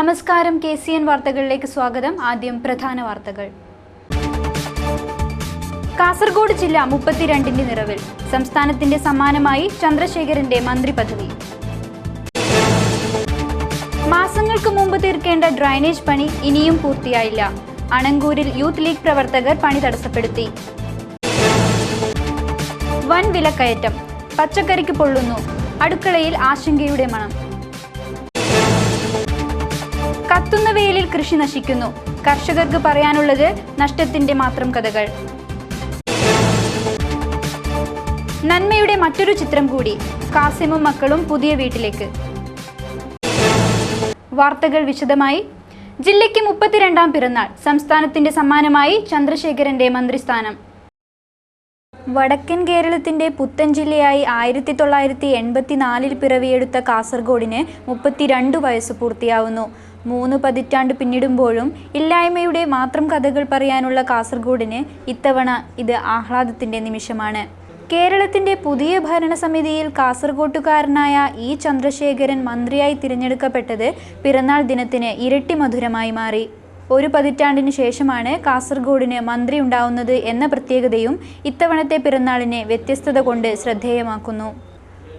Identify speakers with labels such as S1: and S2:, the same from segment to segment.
S1: നമസ്കാരം KCN വാർത്തകളിലേക്ക് സ്വാഗതം. ആദ്യം പ്രധാന വാർത്തകൾ. കാസർഗോഡ് ജില്ല 32ന്റെ നിറവിൽ. സംസ്ഥാനത്തിന്റെ സമ്മാനമായി ചന്ദ്രശേഖരന്റെ മന്ത്രി പദവി. മാസങ്ങൾക്ക് മുമ്പ് തീർക്കേണ്ട ഡ്രൈനേജ് പണി ഇനിയും പൂർത്തിയായില്ല. അണങ്കൂരിൽ യൂത്ത് ലീഗ് പ്രവർത്തകർ പണി തടസ്സപ്പെടുത്തി. വൻ വിലക്കയറ്റം. പച്ചക്കറിക്ക് പൊള്ളുന്നു. അടുക്കളയിൽ ആശങ്കയുടെ മണം. കത്തുന്ന വെയിലിൽ കൃഷി നശിക്കുന്നു. കർഷകർക്ക് പറയാനുള്ളത് നഷ്ടത്തിന്റെ മാത്രം കഥകൾ. നന്മയുടെ മറ്റൊരു ചിത്രം കൂടി. കാസിമും മക്കളും പുതിയ വീട്ടിലേക്ക്. വാർത്തകൾ വിശദമായി. ജില്ലയ്ക്ക് 32ാം പിറന്നാൾ. സംസ്ഥാനത്തിന്റെ സമ്മാനമായി ചന്ദ്രശേഖരന്റെ മന്ത്രിസ്ഥാനം. വടക്കൻ കേരളത്തിന്റെ പുത്തൻ ജില്ലയായി 1984 പിറവിയെടുത്ത കാസർഗോഡിന് 32 വയസ്സ് പൂർത്തിയാവുന്നു. 3 പതിറ്റാണ്ട് പിന്നിടുമ്പോഴും ഇല്ലായ്മയുടെ മാത്രം കഥകൾ പറയാനുള്ള കാസർഗോഡിന് ഇത്തവണ ഇത് ആഹ്ലാദത്തിന്റെ നിമിഷമാണ്. കേരളത്തിന്റെ പുതിയ ഭരണസമിതിയിൽ കാസർഗോട്ടുകാരനായ ഇ ചന്ദ്രശേഖരൻ മന്ത്രിയായി തിരഞ്ഞെടുക്കപ്പെട്ടത് പിറന്നാൾ ദിനത്തിന് ഇരട്ടി മധുരമായി മാറി. 1 പതിറ്റാണ്ടിന് ശേഷമാണ് കാസർഗോഡിന് മന്ത്രി ഉണ്ടാവുന്നത് എന്ന പ്രത്യേകതയും ഇത്തവണത്തെ പിറന്നാളിനെ വ്യത്യസ്തത കൊണ്ട് ശ്രദ്ധേയമാക്കുന്നു.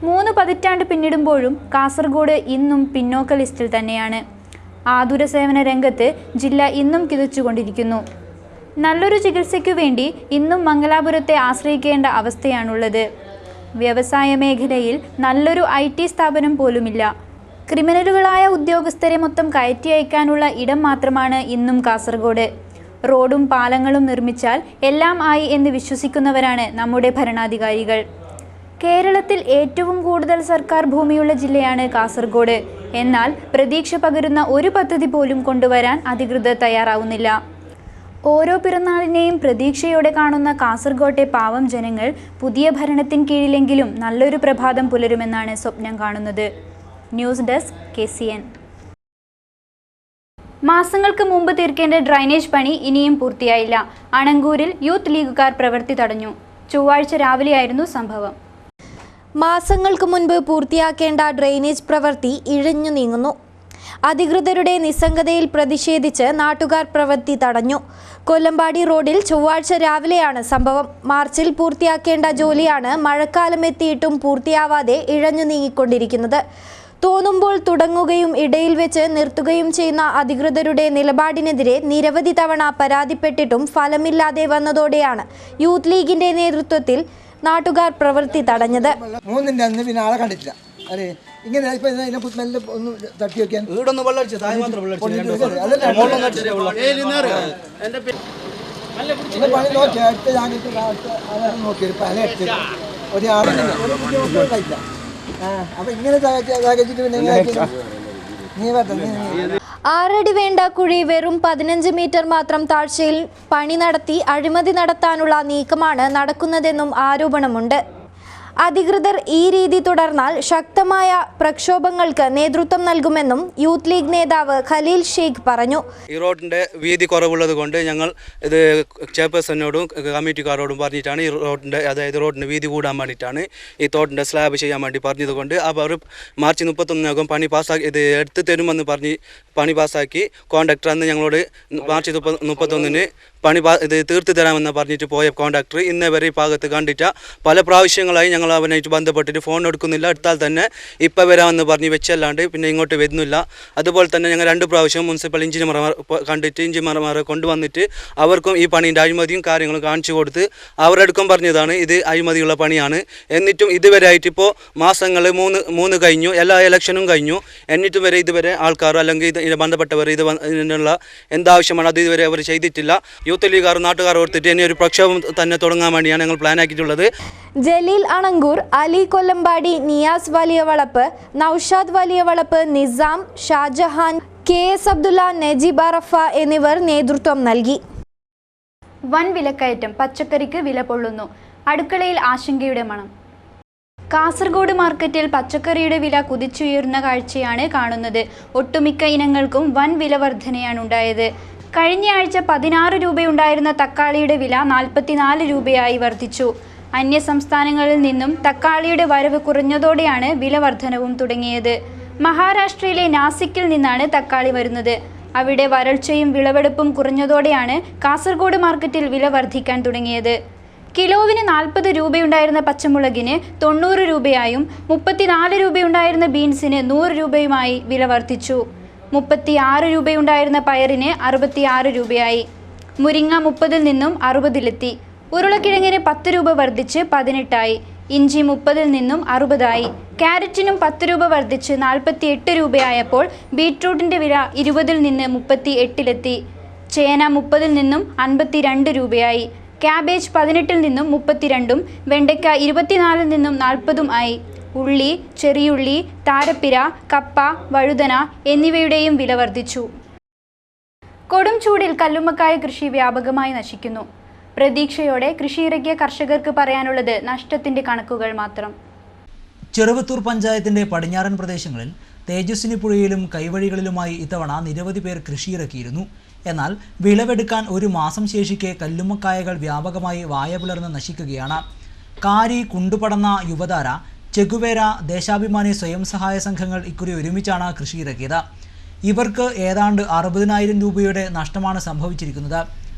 S1: 3 പതിറ്റാണ്ട് പിന്നിടുമ്പോഴും കാസർഗോഡ് ഇന്നും പിന്നോക്ക ലിസ്റ്റിൽ തന്നെയാണ്. ആതുര സേവന രംഗത്ത് ജില്ല ഇന്നും കിതച്ചുകൊണ്ടിരിക്കുന്നു. നല്ലൊരു ചികിത്സയ്ക്കു വേണ്ടി ഇന്നും മംഗലാപുരത്തെ ആശ്രയിക്കേണ്ട അവസ്ഥയാണുള്ളത്. വ്യവസായ മേഖലയിൽ നല്ലൊരു IT സ്ഥാപനം പോലുമില്ല. ക്രിമിനലുകളായ ഉദ്യോഗസ്ഥരെ മൊത്തം കയറ്റി അയക്കാനുള്ള ഇടം മാത്രമാണ് ഇന്നും കാസർഗോഡ്. റോഡും പാലങ്ങളും നിർമ്മിച്ചാൽ എല്ലാം ആയി എന്ന് വിശ്വസിക്കുന്നവരാണ് നമ്മുടെ ഭരണാധികാരികൾ. കേരളത്തിൽ ഏറ്റവും കൂടുതൽ സർക്കാർ ഭൂമിയുള്ള ജില്ലയാണ് കാസർഗോഡ്. എന്നാൽ പ്രതീക്ഷ പകരുന്ന ഒരു പദ്ധതി പോലും കൊണ്ടുവരാൻ അധികൃതർ തയ്യാറാവുന്നില്ല. ഓരോ പിറന്നാളിനെയും പ്രതീക്ഷയോടെ കാണുന്ന കാസർഗോട്ടെ പാവം ജനങ്ങൾ പുതിയ ഭരണത്തിൻ കീഴിലെങ്കിലും നല്ലൊരു പ്രഭാതം പുലരുമെന്നാണ് സ്വപ്നം കാണുന്നത്. News desk KCN. മാസങ്ങൾക്ക് മുമ്പ് തീർക്കേണ്ട ഡ്രൈനേജ് പണി ഇനിയും പൂർത്തിയായില്ല. അണങ്കൂരിൽ യൂത്ത് ലീഗുകാർ പ്രവൃത്തി തടഞ്ഞു. ചൊവ്വാഴ്ച രാവിലെയായിരുന്നു സംഭവം.
S2: മാസങ്ങൾക്ക് മുൻപ് പൂർത്തിയാക്കേണ്ട ഡ്രെയിനേജ് പ്രവൃത്തി ഇഴഞ്ഞു നീങ്ങുന്നു. അധികൃതരുടെ നിസ്സംഗതയിൽ പ്രതിഷേധിച്ച് നാട്ടുകാർ പ്രവൃത്തി തടഞ്ഞു. കൊല്ലമ്പാടി റോഡിൽ ചൊവ്വാഴ്ച രാവിലെയാണ് സംഭവം. മാർച്ചിൽ പൂർത്തിയാക്കേണ്ട ജോലിയാണ് മഴക്കാലം എത്തിയിട്ടും പൂർത്തിയാവാതെ ഇഴഞ്ഞു നീങ്ങിക്കൊണ്ടിരിക്കുന്നത്. തോന്നുമ്പോൾ തുടങ്ങുകയും ഇടയിൽ വെച്ച് നിർത്തുകയും ചെയ്യുന്ന അധികൃതരുടെ നിലപാടിനെതിരെ നിരവധി തവണ പരാതിപ്പെട്ടിട്ടും ഫലമില്ലാതെ വന്നതോടെയാണ് യൂത്ത് ലീഗിന്റെ നേതൃത്വത്തിൽ നാട്ടുകാർ പ്രവൃത്തി തടഞ്ഞത്.
S3: 3ന്റെ അന്ന് പിന്നെ ആളെ കണ്ടിട്ടില്ല. അതെ ഇങ്ങനെ ഒന്ന് തട്ടി വെക്കാൻ നോക്കി പല എടുത്ത് ഒരാളില്ല. അപ്പൊ ഇങ്ങനെ നീ പറഞ്ഞ
S2: 6 അടി വേണ്ട കുഴി വെറും 15 മീറ്റർ മാത്രം താഴ്ചയിൽ പണി നടത്തി അഴിമതി നടത്താനുള്ള നീക്കമാണ് നടക്കുന്നതെന്നും ആരോപണമുണ്ട്. അധികൃതർ ഈ രീതി തുടർന്നാൽ ശക്തമായ പ്രക്ഷോഭങ്ങൾക്ക് നേതൃത്വം നൽകുമെന്നും യൂത്ത് ലീഗ് നേതാവ് ഖലീൽ ഷെയ്ഖ് പറഞ്ഞു.
S4: ഈ റോഡിൻ്റെ വീതി കുറവുള്ളത് കൊണ്ട് ഞങ്ങൾ ഇത് ചെയർപേഴ്സണോടും കമ്മിറ്റിക്കാരോടും പറഞ്ഞിട്ടാണ് ഈ റോഡിൻ്റെ വീതി കൂടാൻ വേണ്ടിയിട്ടാണ് ഈ തോട്ടിൻ്റെ സ്ലാബ് ചെയ്യാൻ വേണ്ടി പറഞ്ഞതുകൊണ്ട് അവർ മാർച്ച് 31 പണി പാസ്സാക്കി ഇത് എടുത്ത് തരുമെന്ന് പറഞ്ഞ് പണി പാസ്സാക്കി. കോൺട്രാക്ടർ അന്ന് ഞങ്ങളോട് മാർച്ച് 31 ഇത് തീർത്ത് തരാമെന്ന് പറഞ്ഞിട്ട് പോയ കോൺട്രാക്ടർ ഇന്നേ വരെ ഈ ഭാഗത്ത് കണ്ടിട്ട് പല പ്രാവശ്യങ്ങളായി ഞങ്ങൾ അവനായിട്ട് ബന്ധപ്പെട്ടിട്ട് ഫോൺ എടുക്കുന്നില്ല. എടുത്താൽ തന്നെ ഇപ്പം വരാമെന്ന് പറഞ്ഞ് വെച്ചല്ലാണ്ട് പിന്നെ ഇങ്ങോട്ട് വരുന്നില്ല. അതുപോലെ തന്നെ ഞങ്ങൾ 2 പ്രാവശ്യം മുനിസിപ്പൽ എഞ്ചിനീയർമാർ കണ്ടിട്ട് എഞ്ചിനീയർമാരെ കൊണ്ടുവന്നിട്ട് അവർക്കും ഈ പണീൻ്റെ അഴിമതിയും കാര്യങ്ങളും കാണിച്ചു കൊടുത്ത് അവരെടുക്കും പറഞ്ഞതാണ് ഇത് അഴിമതിയുള്ള പണിയാണ്. എന്നിട്ടും ഇതുവരെ ആയിട്ട് ഇപ്പോൾ മാസങ്ങൾ 3 കഴിഞ്ഞു. എല്ലാ ഇലക്ഷനും കഴിഞ്ഞു. എന്നിട്ടും വരെ ഇതുവരെ ആൾക്കാരോ അല്ലെങ്കിൽ ഇതിനെ ബന്ധപ്പെട്ടവർ ഇതിനുള്ള എന്താവശ്യമാണ് അത് ഇതുവരെ അവർ ചെയ്തിട്ടില്ല. യൂത്ത് ലീഗുകാർ നാട്ടുകാർ ഓർത്തിട്ട് ഇനി ഒരു പ്രക്ഷോഭം തന്നെ തുടങ്ങാൻ വേണ്ടിയാണ് ഞങ്ങൾ പ്ലാൻ ആക്കിയിട്ടുള്ളത്.
S2: ജലീൽ അണങ്കൂർ, അലി കൊല്ലമ്പാടി, നിയാസ് വലിയ വളപ്പ്, നൌഷാദ് വലിയ വളപ്പ്, നിസാം, ഷാജഹാൻ, KS അബ്ദുള്ള, നജീബ് അറഫ എന്നിവർ നേതൃത്വം നൽകി.
S1: വൻ വിലക്കയറ്റം. പച്ചക്കറിക്ക് വില പൊള്ളുന്നു. അടുക്കളയിൽ ആശങ്കയുടെ മണം. കാസർഗോഡ് മാർക്കറ്റിൽ പച്ചക്കറിയുടെ വില കുതിച്ചുയരുന്ന കാഴ്ചയാണ് കാണുന്നത്. ഒട്ടുമിക്ക ഇനങ്ങൾക്കും വൻ വില വർധനയാണ് ഉണ്ടായത്. കഴിഞ്ഞ ആഴ്ച 16 രൂപയുണ്ടായിരുന്ന തക്കാളിയുടെ വില 44 രൂപയായി വർദ്ധിച്ചു. അന്യ സംസ്ഥാനങ്ങളിൽ നിന്നും തക്കാളിയുടെ വരവ് കുറഞ്ഞതോടെയാണ് വില വർധനവും തുടങ്ങിയത്. മഹാരാഷ്ട്രയിലെ നാസിക്കിൽ നിന്നാണ് തക്കാളി വരുന്നത്. അവിടെ വരൾച്ചയും വിളവെടുപ്പും കുറഞ്ഞതോടെയാണ് കാസർഗോഡ് മാർക്കറ്റിൽ വില വർദ്ധിക്കാൻ തുടങ്ങിയത്. കിലോവിന് 40 രൂപയുണ്ടായിരുന്ന പച്ചമുളകിന് 90 രൂപയായും 34 രൂപയുണ്ടായിരുന്ന ബീൻസിന് 100 രൂപയുമായി വില വർദ്ധിച്ചു. 36 രൂപയുണ്ടായിരുന്ന പയറിന് 66 രൂപയായി. മുരിങ്ങ 30-ൽ നിന്നും 60-ലെത്തി. ഉരുളക്കിഴങ്ങിന് 10 രൂപ വർദ്ധിച്ച് 18 ഇഞ്ചി 30-ൽ നിന്നും 60 ക്യാരറ്റിനും 10 രൂപ വർദ്ധിച്ച് 48 രൂപയായപ്പോൾ ബീറ്റ്റൂട്ടിൻ്റെ വില 20-ൽ നിന്ന് 38-ലെത്തി. ചേന 30-ൽ നിന്നും 52 രൂപയായി. ക്യാബേജ് 18-ൽ നിന്നും 32, വെണ്ടയ്ക്ക 24-ൽ നിന്നും 40 ആയി. ഉള്ളി, ചെറിയുള്ളി, താരപ്പിര, കപ്പ, വഴുതന എന്നിവയുടെയും വില വർദ്ധിച്ചു. കൊടും ചൂടിൽ കല്ലുമ്മക്കായ കൃഷി വ്യാപകമായി നശിക്കുന്നു. പ്രതീക്ഷയോടെ കൃഷിയിറക്കിയ കർഷകർക്ക് പറയാനുള്ളത് നഷ്ടത്തിന്റെ കണക്കുകൾ മാത്രം.
S5: ചെറുവത്തൂർ പഞ്ചായത്തിന്റെ പടിഞ്ഞാറൻ പ്രദേശങ്ങളിൽ തേജസ്വിനി പുഴയിലും കൈവഴികളിലുമായി ഇത്തവണ നിരവധി പേർ കൃഷിയിറക്കിയിരുന്നു. എന്നാൽ വിളവെടുക്കാൻ ഒരു മാസം ശേഷിക്കെ കല്ലുമ്മക്കായകൾ വ്യാപകമായി വായ പിളർന്ന് നശിക്കുകയാണ്. കാരി, കുണ്ടുപടന്ന യുവതാര, ചെഗുവേര, ദേശാഭിമാനി സ്വയം സഹായ സംഘങ്ങൾ ഇക്കുറി ഒരുമിച്ചാണ് കൃഷിയിറക്കിയത്. ഇവർക്ക് ഏതാണ്ട് 60,000 രൂപയുടെ നഷ്ടമാണ് സംഭവിച്ചിരിക്കുന്നത്.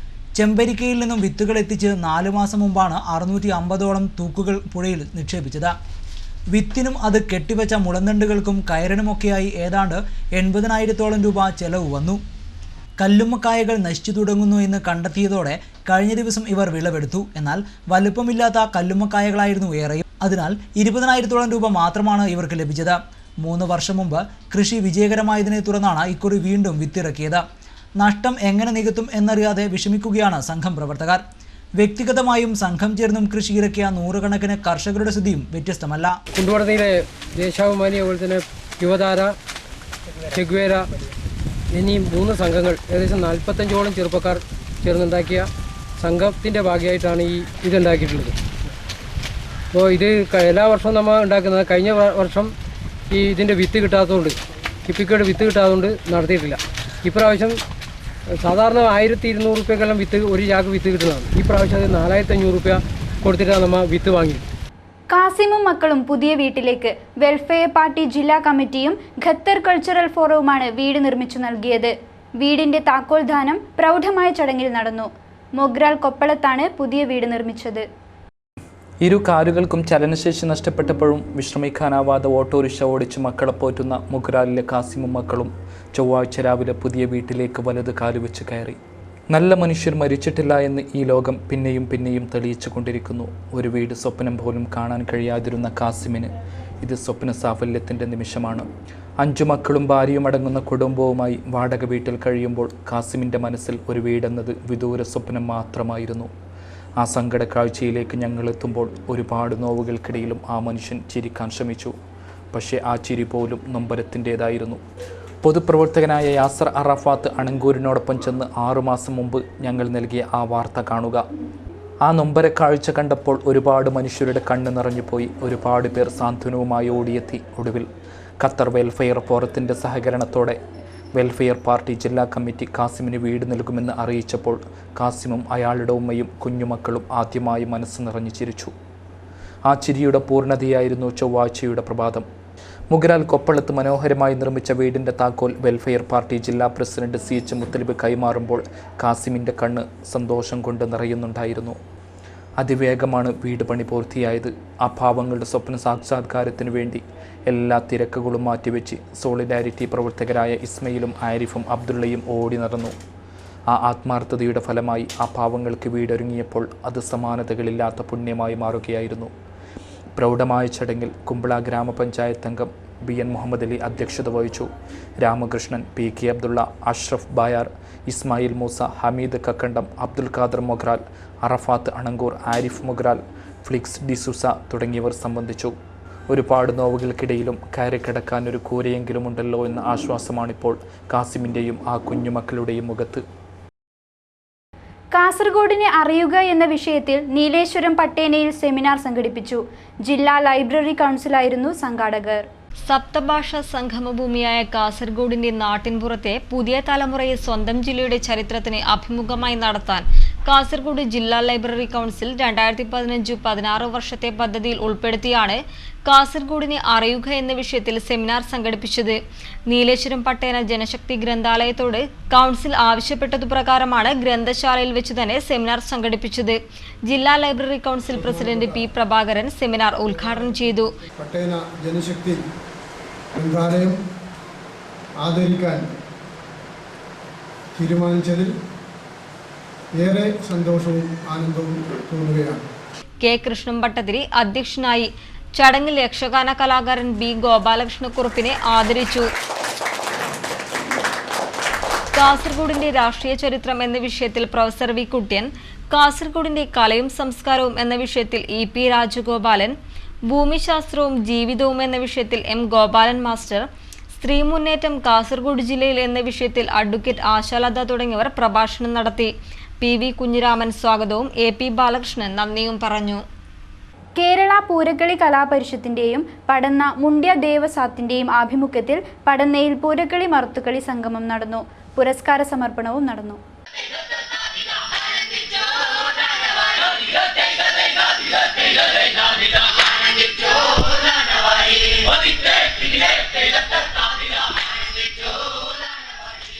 S5: ചെമ്പരിക്കയിൽ നിന്നും വിത്തുകൾ എത്തിച്ച് 4 മാസം മുമ്പാണ് 650ഓളം തൂക്കുകൾ പുഴയിൽ നിക്ഷേപിച്ചത്. വിത്തിനും അത് കെട്ടിവെച്ച മുളന്തണ്ടുകൾക്കും കയറിനുമൊക്കെയായി ഏതാണ്ട് 80,000ഓളം രൂപ ചെലവ് വന്നു. കല്ലുമ്മക്കായകൾ നശിച്ചു തുടങ്ങുന്നു എന്ന് കണ്ടെത്തിയതോടെ കഴിഞ്ഞ ദിവസം ഇവർ വിളവെടുത്തു. എന്നാൽ വലുപ്പമില്ലാത്ത കല്ലുമ്മക്കായകളായിരുന്നു ഏറെയും. അതിനാൽ 20,000ഓളം രൂപ മാത്രമാണ് ഇവർക്ക് ലഭിച്ചത്. 3 വർഷം മുമ്പ് കൃഷി വിജയകരമായതിനെ തുടർന്നാണ് ഇക്കുറി വീണ്ടും വിത്തിറക്കിയത്. നഷ്ടം എങ്ങനെ നികത്തും എന്നറിയാതെ വിഷമിക്കുകയാണ് സംഘം പ്രവർത്തകർ. വ്യക്തിഗതമായും സംഘം ചേർന്നും കൃഷിയിറക്കിയ 100 കണക്കിന് കർഷകരുടെ സ്ഥിതിയും വ്യത്യസ്തമല്ല.
S6: കുണ്ടുപടത്തിലെ ദേശാഭിമാനി, അതുപോലെ തന്നെ യുവതാര, ചെഗ്വേര എന്നീ 3 സംഘങ്ങൾ, ഏകദേശം 45ഓളം ചെറുപ്പക്കാർ ചേർന്നുണ്ടാക്കിയ സംഘത്തിൻ്റെ ഭാഗമായിട്ടാണ് ഇതുണ്ടാക്കിയിട്ടുള്ളത്. അപ്പോൾ ഇത് എല്ലാ വർഷവും നമ്മൾ ഉണ്ടാക്കുന്നത്. കഴിഞ്ഞ വർഷം ഇതിൻ്റെ വിത്ത് കിട്ടാത്തതുകൊണ്ട്, കിപ്പിക്കയുടെ വിത്ത് കിട്ടാത്തതുകൊണ്ട് നടത്തിയിട്ടില്ല. ഇപ്രാവശ്യം സാധാരണ 1,200 രൂപയ്ക്കെല്ലാം വിത്ത്, ഒരു ചാക്ക് വിത്ത് കിട്ടുന്നതാണ്. ഈ പ്രാവശ്യം അത് 4,500 രൂപ കൊടുത്തിട്ടാണ് നമ്മൾ വിത്ത് വാങ്ങിയത്.
S1: കാസിമും മക്കളും പുതിയ വീട്ടിലേക്ക് വെൽഫെയർ പാർട്ടി ജില്ലാ കമ്മിറ്റിയും ഖത്തർ കൾച്ചറൽ ഫോറവുമാണ് വീട് നിർമ്മിച്ചു നൽകിയത്. വീടിന്റെ താക്കോൽ ദാനം പ്രൗഢമായ ചടങ്ങിൽ നടന്നു. മൊഗ്രാൽ കൊപ്പളത്താണ് പുതിയ വീട് നിർമ്മിച്ചത്.
S7: ഇരു കാലുകൾക്കും ചലനശേഷി നഷ്ടപ്പെട്ടപ്പോഴും വിശ്രമിക്കാനാവാതെ ഓട്ടോറിക്ഷ ഓടിച്ച് മക്കളെ പോറ്റുന്ന മൊഗ്രാലിലെ കാസിമും മക്കളും ചൊവ്വാഴ്ച രാവിലെ പുതിയ വീട്ടിലേക്ക് വലത് കാലുവെച്ച് കയറി. നല്ല മനുഷ്യർ മരിച്ചിട്ടില്ല എന്ന് ഈ ലോകം പിന്നെയും പിന്നെയും തെളിയിച്ചു കൊണ്ടിരിക്കുന്നു. ഒരു വീട് സ്വപ്നം പോലും കാണാൻ കഴിയാതിരുന്ന കാസിമിന് ഇത് സ്വപ്ന സാഫല്യത്തിൻ്റെ നിമിഷമാണ്. 5 മക്കളും ഭാര്യയും അടങ്ങുന്ന കുടുംബവുമായി വാടക വീട്ടിൽ കഴിയുമ്പോൾ കാസിമിൻ്റെ മനസ്സിൽ ഒരു വീടെന്നത് വിദൂര സ്വപ്നം മാത്രമായിരുന്നു. ആ സങ്കട കാഴ്ചയിലേക്ക് ഞങ്ങൾ എത്തുമ്പോൾ ഒരുപാട് നോവുകൾക്കിടയിലും ആ മനുഷ്യൻ ചിരിക്കാൻ ശ്രമിച്ചു. പക്ഷേ ആ ചിരി പോലും നൊമ്പരത്തിൻ്റേതായിരുന്നു. പൊതുപ്രവർത്തകനായ യാസർ അറാഫാത്ത് അണങ്കൂരിനോടൊപ്പം ചെന്ന് 6 മാസം മുമ്പ് ഞങ്ങൾ നൽകിയ ആ വാർത്ത കാണുക. ആ നൊമ്പര കാഴ്ച കണ്ടപ്പോൾ ഒരുപാട് മനുഷ്യരുടെ കണ്ണ് നിറഞ്ഞുപോയി. ഒരുപാട് പേർ സാന്ത്വനവുമായി ഓടിയെത്തി. ഒടുവിൽ ഖത്തർ വെൽഫെയർ ഫോറത്തിൻ്റെ സഹകരണത്തോടെ വെൽഫെയർ പാർട്ടി ജില്ലാ കമ്മിറ്റി കാസിമിന് വീട് നൽകുമെന്ന് അറിയിച്ചപ്പോൾ കാസിമും അയാളുടെ ഉമ്മയും കുഞ്ഞുമക്കളും ആദ്യമായി മനസ്സ് നിറഞ്ഞു ചിരിച്ചു. ആ ചിരിയുടെ പൂർണ്ണതയായിരുന്നു ചൊവ്വാഴ്ചയുടെ പ്രഭാതം. മുഗ്രാൽ കൊപ്പളത്ത് മനോഹരമായി നിർമ്മിച്ച വീടിൻ്റെ താക്കോൽ വെൽഫെയർ പാർട്ടി ജില്ലാ പ്രസിഡന്റ് CH മുത്തലിബ് കൈമാറുമ്പോൾ കാസിമിൻ്റെ കണ്ണ് സന്തോഷം കൊണ്ട് നിറയുന്നുണ്ടായിരുന്നു. അതിവേഗമാണ് വീട് പണി പൂർത്തിയായത്. ആ പാവങ്ങളുടെ സ്വപ്ന സാക്ഷാത്കാരത്തിനു വേണ്ടി എല്ലാ തിരക്കുകളും മാറ്റിവെച്ച് സോളിഡാരിറ്റി പ്രവർത്തകരായ ഇസ്മയിലും ആരിഫും അബ്ദുള്ളയും ഓടി നടന്നു. ആ ആത്മാർത്ഥതയുടെ ഫലമായി ആ പാവങ്ങൾക്ക് വീടൊരുങ്ങിയപ്പോൾ അത് സമാനതകളില്ലാത്ത പുണ്യമായി മാറുകയായിരുന്നു. പ്രൗഢമായ ചടങ്ങിൽ കുമ്പള ഗ്രാമപഞ്ചായത്ത് അംഗം BN മുഹമ്മദ് അലി അധ്യക്ഷത വഹിച്ചു. രാമകൃഷ്ണൻ, PK അബ്ദുള്ള, അഷ്റഫ് ബായാർ, ഇസ്മായിൽ മൂസ, ഹമീദ് കക്കണ്ടം, അബ്ദുൽ ഖാദർ മൊഗ്രാൽ, അറഫാത്ത് അണങ്കൂർ, ആരിഫ് മൊഗ്രാൽ, ഫ്ലിക്സ് ഡിസൂസ തുടങ്ങിയവർ സംബന്ധിച്ചു. ഒരുപാട് നോവുകൾക്കിടയിലും കയറിക്കിടക്കാൻ ഒരു കൂരയെങ്കിലും ഉണ്ടല്ലോ എന്ന ആശ്വാസമാണിപ്പോൾ കാസിമിൻ്റെയും ആ കുഞ്ഞുമക്കളുടെയും മുഖത്ത്.
S1: കാസർഗോഡിനെ അറിയുക എന്ന വിഷയത്തിൽ നീലേശ്വരം പട്ടേനയിൽ സെമിനാർ സംഘടിപ്പിച്ചു. ജില്ലാ ലൈബ്രറി കൗൺസിലായിരുന്നു സംഘാടകർ.
S2: സപ്തഭാഷാ സംഗമഭൂമിയായ കാസർഗോഡിന്റെ നാട്ടിൻപുറത്തെ പുതിയ തലമുറയെ സ്വന്തം ജില്ലയുടെ ചരിത്രത്തിന് അഭിമുഖമായി നടത്താൻ
S8: കാസർഗോഡ് ജില്ലാ ലൈബ്രറി കൗൺസിൽ 2015-16 വർഷത്തെ പദ്ധതിയിൽ ഉൾപ്പെടുത്തിയാണ് കാസർഗോഡിനെ അറിയുക എന്ന വിഷയത്തിൽ സെമിനാർ സംഘടിപ്പിച്ചത്. നീലേശ്വരം പട്ടേന ജനശക്തി ഗ്രന്ഥാലയത്തോട് കൗൺസിൽ ആവശ്യപ്പെട്ടതുപ്രകാരമാണ് ഗ്രന്ഥശാലയിൽ വെച്ച് തന്നെ സെമിനാർ സംഘടിപ്പിച്ചത്. ജില്ലാ library council president P Prabhakaran seminar ഉദ്ഘാടനം ചെയ്തു.
S9: പട്ടേന ജനശക്തി ഗ്രന്ഥാലയം ആദരിക്കാൻ തീരുമാനിച്ചതിൽ ഏറെ സന്തോഷവും ആനന്ദവും തോന്നുകയാണ്.
S8: കെ കൃഷ്ണൻ ഭട്ടതിരി അധ്യക്ഷനായി. ചടങ്ങിൽ യക്ഷഗാന കലാകാരൻ ബി ഗോപാലകൃഷ്ണക്കുറുപ്പിനെ ആദരിച്ചു. കാസർഗോഡിന്റെ രാഷ്ട്രീയ ചരിത്രം എന്ന വിഷയത്തിൽ പ്രൊഫസർ വി കുട്ട്യൻ, കാസർഗോഡിന്റെ കലയും സംസ്കാരവും എന്ന വിഷയത്തിൽ ഇ പി രാജഗോപാലൻ, ഭൂമിശാസ്ത്രവും ജീവിതവും എന്ന വിഷയത്തിൽ എം ഗോപാലൻ മാസ്റ്റർ, സ്ത്രീ മുന്നേറ്റം കാസർഗോഡ് ജില്ലയിൽ എന്ന വിഷയത്തിൽ അഡ്വക്കേറ്റ് ആശാലത തുടങ്ങിയവർ പ്രഭാഷണം നടത്തി. പി വി കുഞ്ഞിരാമൻ സ്വാഗതവും എ പി ബാലകൃഷ്ണൻ നന്ദിയും പറഞ്ഞു.
S1: കേരള പൂരക്കളി കലാപരിഷത്തിന്റെയും പടന്ന മുണ്ട്യ ദേവസാത്തിന്റെയും ആഭിമുഖ്യത്തിൽ പടന്നയിൽ പൂരക്കളി മറുത്തുകളി സംഗമം നടന്നു. പുരസ്കാര സമർപ്പണവും നടന്നു.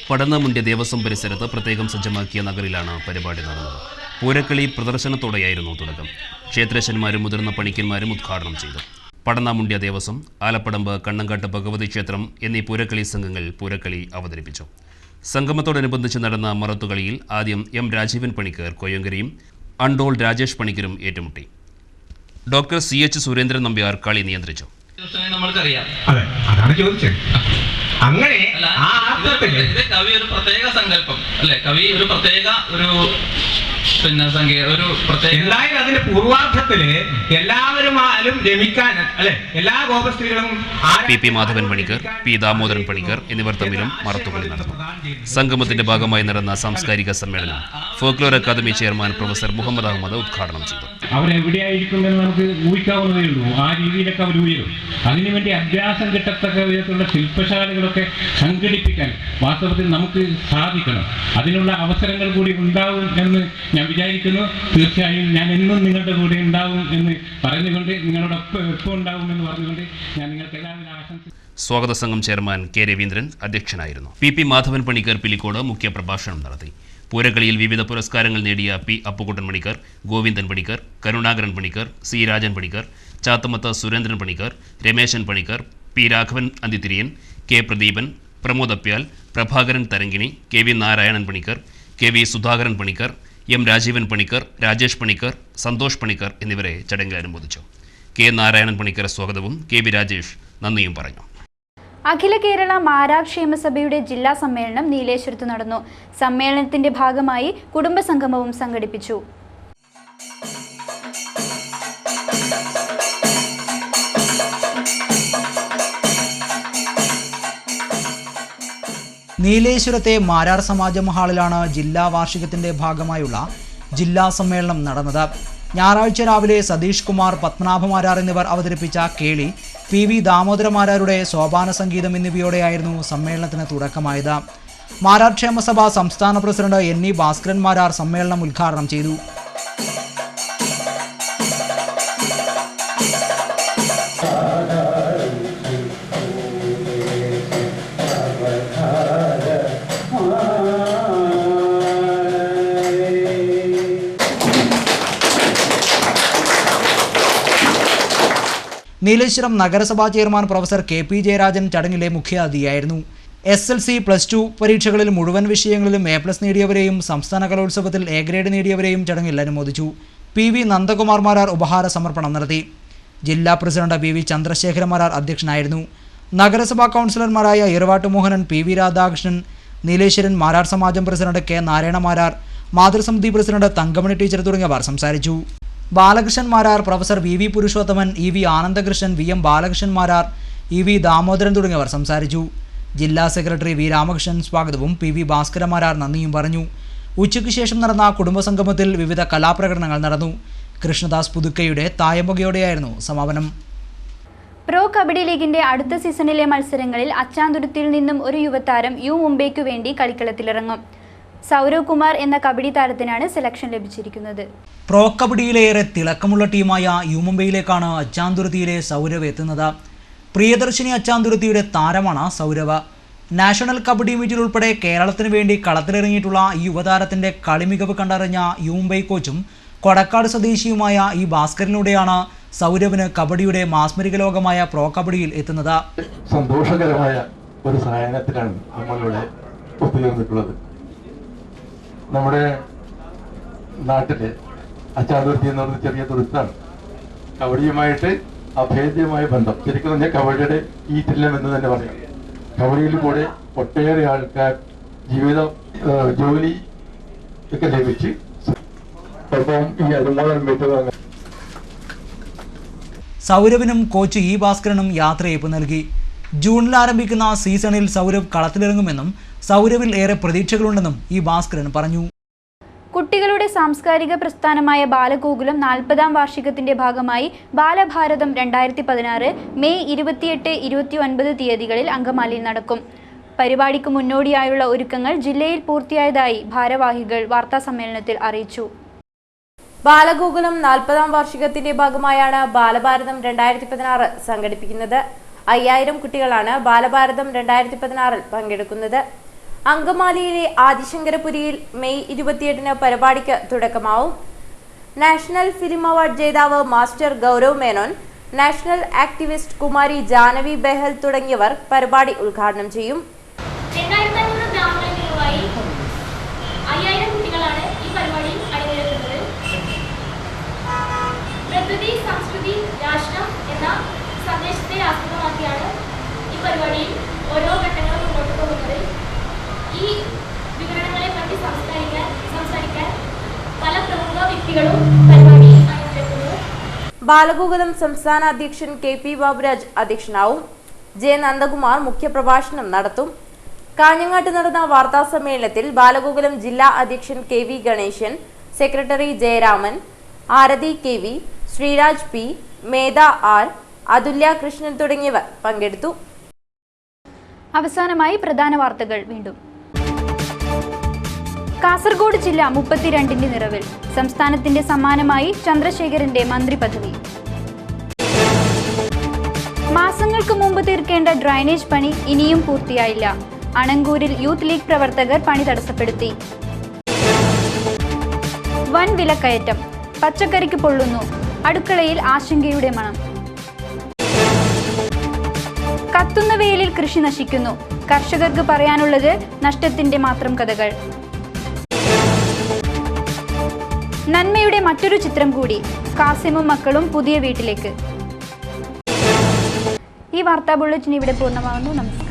S10: പടന്ന മുണ്ട്യ ദേവസ്വം പരിസരത്ത് പ്രത്യേകം സജ്ജമാക്കിയ നഗറിലാണ് പരിപാടി നടന്നത്. പൂരക്കളി പ്രദർശനത്തോടെയായിരുന്നു തുടക്കം. ക്ഷേത്രശന്മാരും മുതിർന്ന പണിക്കന്മാരും ഉദ്ഘാടനം ചെയ്തു. പടന്ന മുണ്ട്യ ദേവസ്വം, ആലപ്പടമ്പ്, കണ്ണങ്കാട്ട് ഭഗവതി ക്ഷേത്രം എന്നീ പൂരക്കളി സംഘങ്ങൾ പൂരക്കളി അവതരിപ്പിച്ചു. സംഗമത്തോടനുബന്ധിച്ച് നടന്ന മറത്തുകളിയിൽ ആദ്യം എം രാജീവൻ പണിക്കർ കൊയ്യങ്കരിയും അണ്ടോൾ രാജേഷ് പണിക്കരും ഏറ്റുമുട്ടി. Doctor C H Surendran Nambiar കളി നിയന്ത്രിച്ചു.
S11: നമ്മൾക്കറിയാം, അതെ, അതാണ് ചോദിച്ചത്. അങ്ങനെ കവി ഒരു പ്രത്യേക സങ്കല്പം അല്ലെ, കവി ഒരു പ്രത്യേക എന്തായാലും അതിന്റെ പൂർവാർത്ഥത്തില് എല്ലാവരും രമിക്കാൻ അല്ലെ, എല്ലാ ഗോപസ്ത്രീകളും.
S10: P P Madhavan Panicker, P Damodaran Panicker എന്നിവർ തമ്മിലും മറത്തുകളി നടന്നു. സംഗമത്തിന്റെ ഭാഗമായി നടന്ന സാംസ്കാരിക സമ്മേളനം folklore academy chairman professor Muhammad Ahmad ഉദ്ഘാടനം ചെയ്തു.
S12: അവരെവിടെയായിരിക്കുമെന്ന് നമുക്ക് ഊഹിക്കാവുന്നതേ ഉള്ളൂ. ആ രീതിയിലൊക്കെ അവർ ഉയരും. അതിനുവേണ്ടി അഭ്യാസം കിട്ടത്തക്ക വിധത്തിലുള്ള ശില്പശാലകളൊക്കെ സംഘടിപ്പിക്കാൻ വാസ്തവത്തിൽ നമുക്ക് സാധിക്കണം. അതിനുള്ള അവസരങ്ങൾ കൂടി ഉണ്ടാവും എന്ന് ഞാൻ വിചാരിക്കുന്നു. തീർച്ചയായും ഞാൻ എന്നും നിങ്ങളുടെ കൂടെ ഉണ്ടാവും എന്ന് പറഞ്ഞുകൊണ്ട്, നിങ്ങളോടൊപ്പം എപ്പോൾ ഉണ്ടാവുമെന്ന് പറഞ്ഞുകൊണ്ട് ഞാൻ നിങ്ങൾക്ക് എല്ലാവരും ആശംസിക്കുന്നു.
S10: സ്വാഗത സംഘം ചെയർമാൻ കെ രവീന്ദ്രൻ അധ്യക്ഷനായിരുന്നു. പി പി മാധവൻ പണിക്കർ പിലിക്കോട് മുഖ്യ പ്രഭാഷണം നടത്തി. പൂരക്കളിയിൽ വിവിധ പുരസ്കാരങ്ങൾ നേടിയ P Appukuttan Panicker, Govindan Panicker, Karunakaran Panicker, C Rajan Panicker, Chathamath Surendran Panicker, Rameshan Panicker, P Raghavan Anthithiriyan, K Pradeepan, Pramod Apyal, Prabhakaran Tharangini, K V Narayanan Panicker, K V Sudhakaran Panicker, M Rajeevan Panicker, Rajesh Panicker, Santhosh Panicker എന്നിവരെ ചടങ്ങിൽ അനുമോദിച്ചു. കെ നാരായണൻ പണിക്കർ സ്വാഗതവും കെ വി രാജേഷ് നന്ദിയും പറഞ്ഞു.
S1: അഖില കേരള മാരാർ ക്ഷേമസഭയുടെ ജില്ലാ സമ്മേളനം നീലേശ്വരത്ത് നടന്നു. സമ്മേളനത്തിന്റെ ഭാഗമായി കുടുംബസംഗമവും സംഘടിപ്പിച്ചു.
S5: നീലേശ്വരത്തെ മാരാർ സമാജം ഹാളിലാണ് ജില്ലാ വാർഷികത്തിന്റെ ഭാഗമായുള്ള ജില്ലാ സമ്മേളനം നടന്നത്. ഞായറാഴ്ച രാവിലെ സതീഷ് കുമാർ, പത്മനാഭ മാരാർ എന്നിവർ അവതരിപ്പിച്ച കേളി, പി വി ദാമോദര മാരാരുടെ സോപാന സംഗീതം എന്നിവയോടെയായിരുന്നു സമ്മേളനത്തിന് തുടക്കമായത്. മാരാർ ക്ഷേമസഭ സംസ്ഥാന president N E Bhaskaran Marar സമ്മേളനം ഉദ്ഘാടനം ചെയ്തു. നീലേശ്വരം നഗരസഭാ chairman professor K P Jayarajan ചടങ്ങിലെ മുഖ്യാതിഥിയായിരുന്നു. SLC, +2 പരീക്ഷകളിൽ മുഴുവൻ വിഷയങ്ങളിലും A+ നേടിയവരെയും സംസ്ഥാന കലോത്സവത്തിൽ A ഗ്രേഡ് നേടിയവരെയും ചടങ്ങിൽ അനുമോദിച്ചു. പി വി നന്ദകുമാർ മാരാർ ഉപഹാര സമർപ്പണം നടത്തി. ജില്ലാ president P V Chandrasekharan Marar അധ്യക്ഷനായിരുന്നു. നഗരസഭാ കൗൺസിലർമാരായ ഇറവാട്ട് മോഹനൻ, പി വി രാധാകൃഷ്ണൻ, നീലേശ്വരൻ മാരാർ സമാജം പ്രസിഡന്റ് കെ നാരായണ മാരാർ, മാതൃസമിതി പ്രസിഡന്റ് തങ്കമണി ടീച്ചർ തുടങ്ങിയവർ സംസാരിച്ചു. Balakrishnan Marar, professor V V Purushothaman, E V Anandakrishnan, V M Balakrishnan Marar, E V Damodaran തുടങ്ങിയവർ സംസാരിച്ചു. ജില്ലാ സെക്രട്ടറി വി രാമകൃഷ്ണൻ സ്വാഗതവും പി വി ഭാസ്കരൻ മാരാർ നന്ദിയും പറഞ്ഞു. ഉച്ചയ്ക്ക് ശേഷം നടന്ന കുടുംബസംഗമത്തിൽ വിവിധ കലാപ്രകടനങ്ങൾ നടന്നു. കൃഷ്ണദാസ് പുതുക്കയുടെ തായമ്പകയോടെയായിരുന്നു സമാപനം.
S1: പ്രോ കബഡി ലീഗിന്റെ അടുത്ത സീസണിലെ മത്സരങ്ങളിൽ അച്ചാന്തുരുത്തിൽ നിന്നും ഒരു യുവതാരം യു മുംബൈക്കു വേണ്ടി കളിക്കളത്തിലിറങ്ങും. സൗരവ് കുമാർ എന്ന കബഡി താരത്തിനാണ് സെലക്ഷൻ ലഭിച്ചിരിക്കുന്നത്.
S5: പ്രോ കബഡിയിലേറെ തിളക്കമുള്ള ടീമായ യുമുംബൈയിലേക്കാണ് അച്ചാന്തുരുത്തിയിലെ സൗരവ് എത്തുന്നത്. പ്രിയദർശിനി അച്ചാന്തുരുത്തിയുടെ താരമാണ് സൗരവ്. നാഷണൽ കബഡി മീറ്റിൽ ഉൾപ്പെടെ കേരളത്തിന് വേണ്ടി കളത്തിലിറങ്ങിയിട്ടുള്ള ഈ യുവതാരത്തിന്റെ കളിമികവ് കണ്ടറിഞ്ഞ യുമുംബൈ കോച്ചും കൊടക്കാട് സ്വദേശിയുമായ ഈ ഭാസ്കരനിലൂടെയാണ് സൗരവിന് കബഡിയുടെ മാസ്മരിക ലോകമായ പ്രോ കബഡിയിൽ എത്തുന്നത്.
S13: സന്തോഷകരമായ ഒരു സായാഹ്നത്തിലാണ് നമ്മളിവിടെ ഒത്തുചേർന്നിട്ടുള്ളത്. നമ്മുടെ നാട്ടിലെ അച്ചാന്തുരുത്തി എന്ന് പറയുന്ന ചെറിയ തുരുത്താണ്. കബഡിയുമായിട്ട് അഭേദ്യമായ ബന്ധം. ശരിക്കും പറഞ്ഞാൽ കബഡിയുടെ ഈറ്റില്ലം എന്ന് തന്നെ പറയാം. കബഡിയിൽ കൂടെ ഒട്ടേറെ ആൾക്കാർ ജോലി ഒക്കെ ലഭിച്ച് ഒപ്പം ഈ അനുമോദനം വിട്ടുവാങ്ങാൻ
S5: സൗരവിനും കോച്ച് ഇ ഭാസ്കരനും യാത്രയയപ്പ് നൽകി. ജൂണിൽ ആരംഭിക്കുന്ന സീസണിൽ സൗരവ് കളത്തിലിറങ്ങുമെന്നും സൗരവിൽ ഏറെ പ്രതീക്ഷകളുണ്ടെന്നും ഇ ഭാസ്കരൻ പറഞ്ഞു.
S1: കുട്ടികളുടെ സാംസ്കാരിക പ്രസ്ഥാനമായ ബാലഗോകുലം 40ാം വാർഷികത്തിന്റെ ഭാഗമായി ബാലഭാരതം 2016 മെയ് 28, 29 തീയതികളിൽ അങ്കമാലിയിൽ നടക്കും. പരിപാടിക്ക് മുന്നോടിയായുള്ള ഒരുക്കങ്ങൾ ജില്ലയിൽ പൂർത്തിയായതായി ഭാരവാഹികൾ വാർത്താസമ്മേളനത്തിൽ അറിയിച്ചു.
S2: ബാലഗോകുലം 40ാം വാർഷികത്തിന്റെ ഭാഗമായാണ് ബാലഭാരതം 2016 സംഘടിപ്പിക്കുന്നത്. 5000 കുട്ടികളാണ് ബാലഭാരതം 2016 പങ്കെടുക്കുന്നത്. അങ്കമാലിയിലെ ആദിശങ്കരപുരിയിൽ മെയ് 28 പരിപാടിക്ക് തുടക്കമാവും. നാഷണൽ ഫിലിം അവാർഡ് ജേതാവ് master Gaurav Menon, national activist Kumari Janavi Behal തുടങ്ങിയവർ പരിപാടി ഉദ്ഘാടനം ചെയ്യും.
S14: 2500 ഗ്രാമങ്ങളിലുമായി 5000 കുട്ടികളാണ് ഈ പരിപാടിയിൽ അണിനിരക്കുന്നത്. പ്രകൃതി, സംസ്കൃതി, രാഷ്ട്രം എന്ന സന്ദേശത്തെ ആസ്പദമാക്കിയാണ് ഈ പരിപാടിയിൽ ഓരോ ഘട്ടങ്ങളും മുന്നോട്ട് പോകുന്നത്. ഈ വിവരണങ്ങളെ പറ്റി സംസാരിക്കാൻ പല പ്രമുഖ വ്യക്തികളും പരിപാടിയിൽ അണിനിരക്കുന്നു.
S2: ബാലഗോകുലം സംസ്ഥാന അധ്യക്ഷൻ KP ബാബുരാജ് അധ്യക്ഷനാവും. ജെ നന്ദകുമാർ മുഖ്യപ്രഭാഷണം നടത്തും. കാഞ്ഞങ്ങാട്ട് നടന്ന വാർത്താ സമ്മേളനത്തിൽ ബാലഗോകുലം ജില്ലാ അധ്യക്ഷൻ KV ഗണേശൻ, സെക്രട്ടറി ജയരാമൻ, ആരതി KV, ശ്രീരാജ് P, മേധ R, അതുല്യ കൃഷ്ണൻ തുടങ്ങിയവർ പങ്കെടുത്തു.
S1: അവസാനമായി പ്രധാന വാർത്തകൾ വീണ്ടും. കാസർഗോഡ് ജില്ല 32ന്റെ നിറവിൽ. സംസ്ഥാനത്തിന്റെ സമ്മാനമായി ചന്ദ്രശേഖരന്റെ മന്ത്രി പദവി. മാസങ്ങൾക്ക് മുമ്പ് തീർക്കേണ്ട ഡ്രൈനേജ് പണി ഇനിയും പൂർത്തിയായില്ല. അണങ്കൂരിൽ യൂത്ത് ലീഗ് പ്രവർത്തകർ പണി തടസ്സപ്പെടുത്തി. വൻ വിലക്കയറ്റം. പച്ചക്കറിക്ക് പൊള്ളുന്നു. അടുക്കളയിൽ ആശങ്കയുടെ മണം. കത്തുന്ന വെയിലിൽ കൃഷി നശിക്കുന്നു. കർഷകർക്ക് പറയാനുള്ളത് നഷ്ടത്തിന്റെ മാത്രം കഥകൾ. നന്മയുടെ മറ്റൊരു ചിത്രം കൂടി. കാസിമും മക്കളും പുതിയ വീട്ടിലേക്ക്. ഈ വാർത്താ ബുള്ളറ്റിൻ ഇവിടെ പൂർണ്ണമാകുന്നു. നമസ്കാരം.